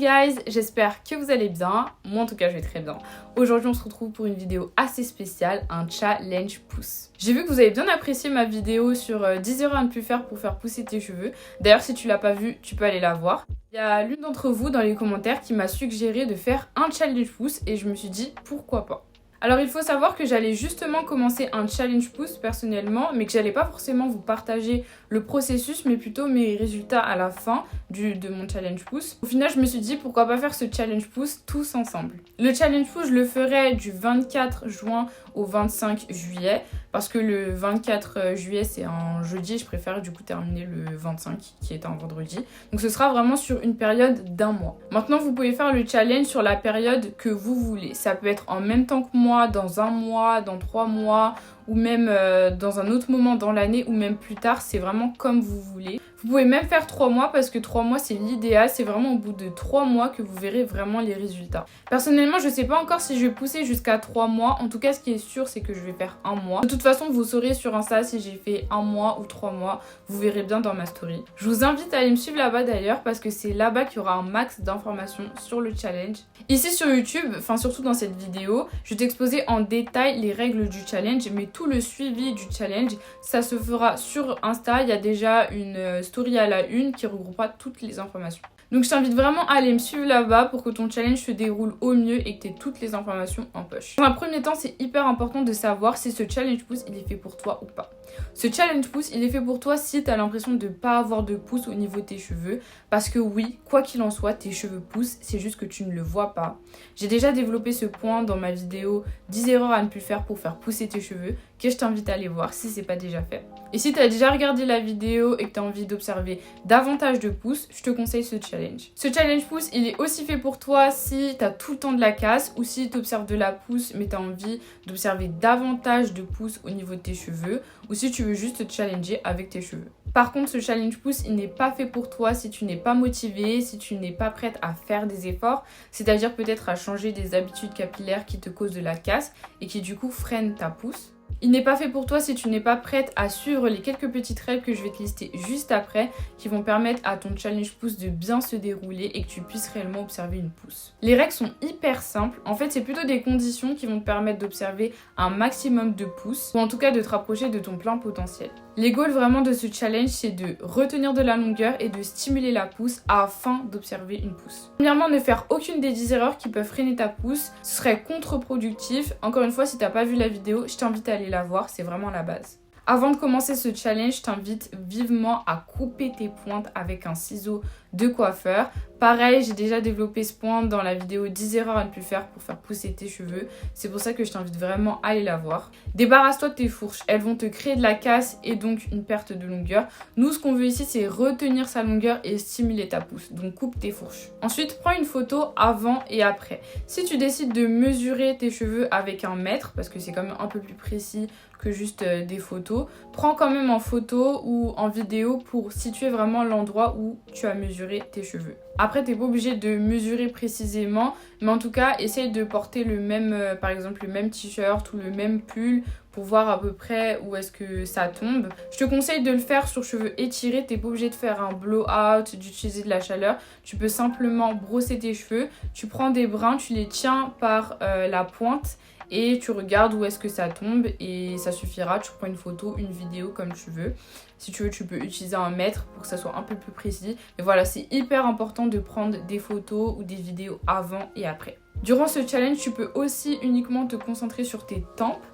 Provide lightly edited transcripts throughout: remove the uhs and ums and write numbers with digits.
guys, j'espère que vous allez bien. Moi en tout cas je vais très bien. Aujourd'hui on se retrouve pour une vidéo assez spéciale, un challenge pouce. J'ai vu que vous avez bien apprécié ma vidéo sur 10 erreurs à ne plus faire pour faire pousser tes cheveux. D'ailleurs si tu l'as pas vue, tu peux aller la voir. Il y a l'une d'entre vous dans les commentaires qui m'a suggéré de faire un challenge pouce et je me suis dit pourquoi pas. Alors il faut savoir que j'allais justement commencer un challenge pouce personnellement, mais que j'allais pas forcément vous partager le processus, mais plutôt mes résultats à la fin de mon challenge pouce. Au final, je me suis dit pourquoi pas faire ce challenge pouce tous ensemble. Le challenge pouce, je le ferai du 24 juin au 25 juillet, parce que le 24 juillet c'est un jeudi, je préfère du coup terminer le 25 qui est un vendredi. Donc ce sera vraiment sur une période d'un mois. Maintenant vous pouvez faire le challenge sur la période que vous voulez. Ça peut être en même temps que moi, dans un mois, dans 3 mois, ou même dans un autre moment dans l'année, ou même plus tard, c'est vraiment comme vous voulez. Vous pouvez même faire 3 mois parce que 3 mois c'est l'idéal, c'est vraiment au bout de 3 mois que vous verrez vraiment les résultats. Personnellement je sais pas encore si je vais pousser jusqu'à 3 mois, en tout cas ce qui est sûr c'est que je vais faire 1 mois. De toute façon vous saurez sur Insta si j'ai fait 1 mois ou 3 mois, vous verrez bien dans ma story. Je vous invite à aller me suivre là-bas d'ailleurs parce que c'est là-bas qu'il y aura un max d'informations sur le challenge. Ici sur YouTube, enfin surtout dans cette vidéo, je vais t'exposer en détail les règles du challenge, mais tout le suivi du challenge, ça se fera sur Insta. Il y a déjà une story à la une qui regroupera toutes les informations. Donc je t'invite vraiment à aller me suivre là-bas pour que ton challenge se déroule au mieux et que tu aies toutes les informations en poche. Dans un premier temps, c'est hyper important de savoir si ce challenge pouce il est fait pour toi ou pas. Ce challenge pouce il est fait pour toi si tu as l'impression de ne pas avoir de pouce au niveau de tes cheveux. Parce que oui, quoi qu'il en soit, tes cheveux poussent, c'est juste que tu ne le vois pas. J'ai déjà développé ce point dans ma vidéo 10 erreurs à ne plus faire pour faire pousser tes cheveux, que je t'invite à aller voir si c'est pas déjà fait. Et si tu as déjà regardé la vidéo et que tu as envie d'observer davantage de pouces, je te conseille ce challenge. Ce challenge pouce, il est aussi fait pour toi si tu as tout le temps de la casse ou si tu observes de la pousse mais tu as envie d'observer davantage de pouces au niveau de tes cheveux ou si tu veux juste te challenger avec tes cheveux. Par contre, ce challenge pouce, il n'est pas fait pour toi si tu n'es pas motivée, si tu n'es pas prête à faire des efforts, c'est-à-dire peut-être à changer des habitudes capillaires qui te causent de la casse et qui du coup freinent ta pousse. Il n'est pas fait pour toi si tu n'es pas prête à suivre les quelques petites règles que je vais te lister juste après qui vont permettre à ton challenge pouce de bien se dérouler et que tu puisses réellement observer une pousse. Les règles sont hyper simples. En fait, c'est plutôt des conditions qui vont te permettre d'observer un maximum de pouces ou en tout cas de te rapprocher de ton plein potentiel. Les goals vraiment de ce challenge, c'est de retenir de la longueur et de stimuler la pousse afin d'observer une pousse. Premièrement, ne faire aucune des 10 erreurs qui peuvent freiner ta pousse, ce serait contre-productif. Encore une fois, si t'as pas vu la vidéo, je t'invite à aller la voir, c'est vraiment la base. Avant de commencer ce challenge, je t'invite vivement à couper tes pointes avec un ciseau de coiffeur. Pareil, j'ai déjà développé ce point dans la vidéo 10 erreurs à ne plus faire pour faire pousser tes cheveux. C'est pour ça que je t'invite vraiment à aller la voir. Débarrasse-toi de tes fourches, elles vont te créer de la casse et donc une perte de longueur. Nous, ce qu'on veut ici, c'est retenir sa longueur et stimuler ta pousse. Donc coupe tes fourches. Ensuite, prends une photo avant et après. Si tu décides de mesurer tes cheveux avec un mètre, parce que c'est quand même un peu plus précis que juste des photos, prends quand même en photo ou en vidéo pour situer vraiment l'endroit où tu as mesuré tes cheveux. Après, t'es pas obligé de mesurer précisément, mais en tout cas, essaye de porter le même, par exemple, le même t-shirt ou le même pull pour voir à peu près où est-ce que ça tombe. Je te conseille de le faire sur cheveux étirés, t'es pas obligé de faire un blowout, d'utiliser de la chaleur. Tu peux simplement brosser tes cheveux, tu prends des brins, tu les tiens par la pointe et tu regardes où est-ce que ça tombe et ça suffira. Tu prends une photo, une vidéo comme tu veux. Si tu veux, tu peux utiliser un mètre pour que ça soit un peu plus précis. Mais voilà, c'est hyper important de prendre des photos ou des vidéos avant et après. Durant ce challenge, tu peux aussi uniquement te concentrer sur tes tempes.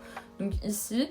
Donc ici,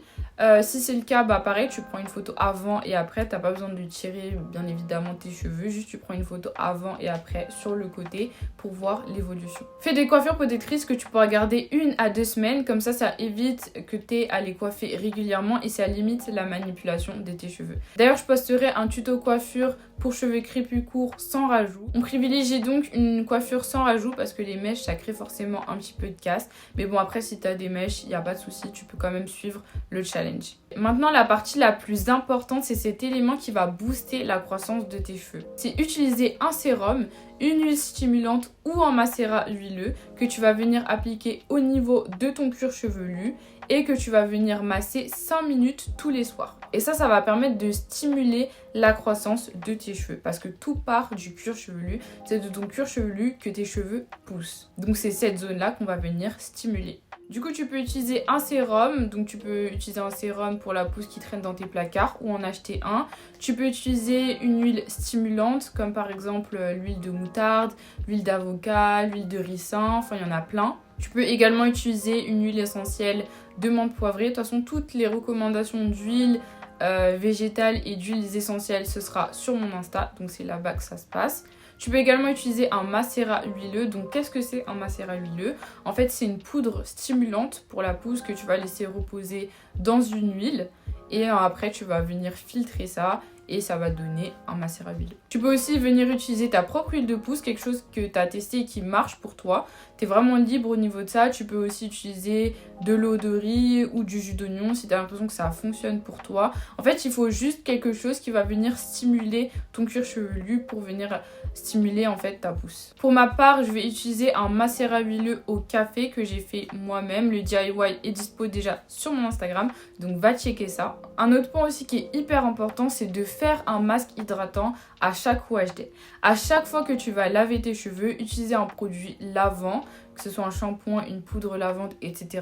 si c'est le cas, bah pareil, tu prends une photo avant et après. T'as pas besoin de tirer bien évidemment tes cheveux, juste tu prends une photo avant et après sur le côté pour voir l'évolution. Fais des coiffures protectrices que tu pourras garder 1 à 2 semaines, comme ça évite que tu aies à les coiffer régulièrement et ça limite la manipulation de tes cheveux. D'ailleurs, je posterai un tuto coiffure pour cheveux crépus courts sans rajout. On privilégie donc une coiffure sans rajout parce que les mèches ça crée forcément un petit peu de casse. Mais bon, après si tu as des mèches, il n'y a pas de souci, tu peux quand même suivre le challenge. challenge. Maintenant, la partie la plus importante, c'est cet élément qui va booster la croissance de tes cheveux. C'est utiliser un sérum, une huile stimulante ou un macérat huileux que tu vas venir appliquer au niveau de ton cuir chevelu et que tu vas venir masser 5 minutes tous les soirs. Et ça va permettre de stimuler la croissance de tes cheveux parce que tout part du cuir chevelu. C'est de ton cuir chevelu que tes cheveux poussent. Donc c'est cette zone-là qu'on va venir stimuler. Du coup, tu peux utiliser un sérum. Donc tu peux utiliser un sérum pour la pousse qui traîne dans tes placards ou en acheter un. Tu peux utiliser une huile stimulante comme par exemple l'huile de moutarde, l'huile d'avocat, l'huile de ricin, enfin il y en a plein. Tu peux également utiliser une huile essentielle de menthe poivrée. De toute façon, toutes les recommandations d'huile végétales et d'huiles essentielles, ce sera sur mon Insta. Donc c'est là-bas que ça se passe. Tu peux également utiliser un macérat huileux. Donc qu'est-ce que c'est un macérat huileux? En fait, c'est une poudre stimulante pour la pousse que tu vas laisser reposer dans une huile. Et après, tu vas venir filtrer ça et ça va donner un macérat huileux. Tu peux aussi venir utiliser ta propre huile de pousse, quelque chose que tu as testé et qui marche pour toi. Tu es vraiment libre au niveau de ça. Tu peux aussi utiliser de l'eau de riz ou du jus d'oignon si tu as l'impression que ça fonctionne pour toi. En fait, il faut juste quelque chose qui va venir stimuler ton cuir chevelu pour venir stimuler en fait ta pousse. Pour ma part, je vais utiliser un macérat huileux au café que j'ai fait moi-même. Le DIY est dispo déjà sur mon Instagram, donc va checker ça. Un autre point aussi qui est hyper important, c'est de faire un masque hydratant à chaque wash day. À chaque fois que tu vas laver tes cheveux, utiliser un produit lavant, que ce soit un shampoing, une poudre lavante, etc.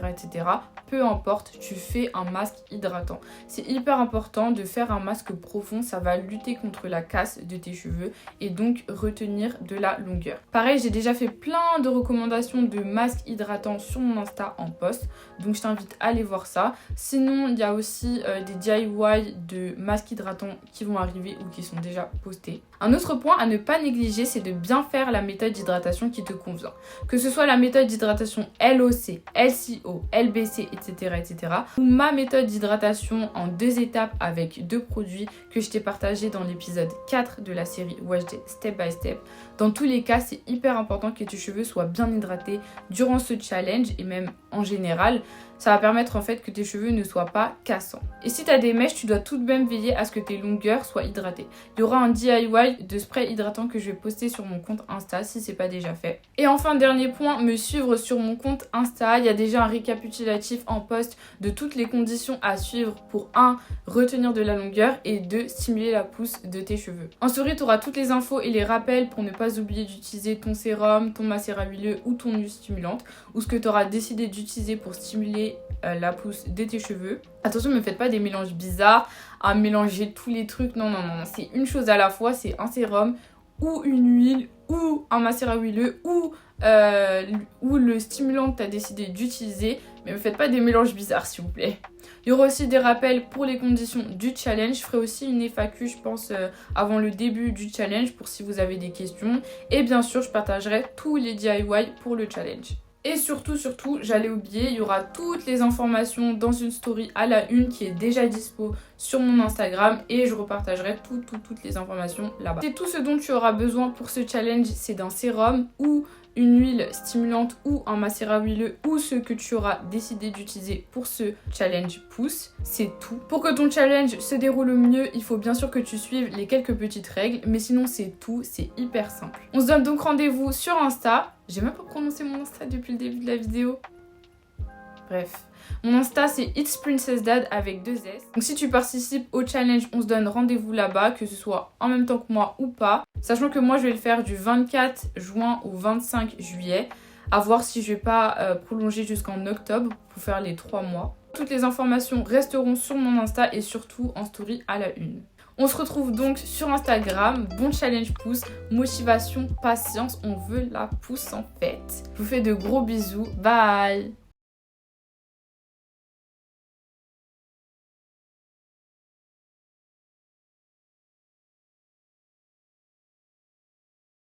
Peu importe, tu fais un masque hydratant. C'est hyper important de faire un masque profond, ça va lutter contre la casse de tes cheveux et donc retenir de la longueur. Pareil, j'ai déjà fait plein de recommandations de masques hydratants sur mon Insta en post, donc je t'invite à aller voir ça. Sinon, il y a aussi des DIY de masques hydratants qui vont arriver ou qui sont déjà postés. Un autre point à ne pas négliger, c'est de bien faire la méthode d'hydratation qui te convient. Que ce soit la méthode d'hydratation LOC, LCO, LBC, etc. ou ma méthode d'hydratation en 2 étapes avec 2 produits que je t'ai partagé dans l'épisode 4 de la série Wash Day Step by Step. Dans tous les cas, c'est hyper important que tes cheveux soient bien hydratés durant ce challenge et même en général. Ça va permettre en fait que tes cheveux ne soient pas cassants. Et si tu as des mèches, tu dois tout de même veiller à ce que tes longueurs soient hydratées. Il y aura un DIY de spray hydratant que je vais poster sur mon compte Insta si c'est pas déjà fait. Et enfin, dernier point, me suivre sur mon compte Insta. Il y a déjà un récapitulatif en post de toutes les conditions à suivre pour 1. Retenir de la longueur et 2. Stimuler la pousse de tes cheveux. En story, tu auras toutes les infos et les rappels pour ne pas oublier d'utiliser ton sérum, ton macérat huileux ou ton huile stimulante ou ce que tu auras décidé d'utiliser pour stimuler la pousse de tes cheveux. Attention, ne me faites pas des mélanges bizarres à mélanger tous les trucs. Non, c'est une chose à la fois, c'est un sérum ou une huile ou un macérat huileux ou le stimulant que tu as décidé d'utiliser. Mais ne me faites pas des mélanges bizarres s'il vous plaît. Il y aura aussi des rappels pour les conditions du challenge. Je ferai aussi une FAQ je pense avant le début du challenge pour si vous avez des questions. Et bien sûr je partagerai tous les DIY pour le challenge. Et surtout, j'allais oublier, il y aura toutes les informations dans une story à la une qui est déjà dispo sur mon Instagram et je repartagerai toutes les informations là-bas. C'est tout ce dont tu auras besoin pour ce challenge, c'est d'un sérum ou une huile stimulante ou un macérat huileux ou ce que tu auras décidé d'utiliser pour ce challenge pousse. C'est tout. Pour que ton challenge se déroule au mieux, il faut bien sûr que tu suives les quelques petites règles, mais sinon c'est tout, c'est hyper simple. On se donne donc rendez-vous sur Insta. J'ai même pas prononcé mon Insta depuis le début de la vidéo. Bref. Mon Insta c'est It's Princess Dad avec 2 S. Donc si tu participes au challenge, on se donne rendez-vous là-bas, que ce soit en même temps que moi ou pas. Sachant que moi je vais le faire du 24 juin au 25 juillet. À voir si je vais pas prolonger jusqu'en octobre pour faire les 3 mois. Toutes les informations resteront sur mon Insta et surtout en story à la une. On se retrouve donc sur Instagram. Bon challenge pouce, motivation, patience. On veut la pousse en fait. Je vous fais de gros bisous. Bye!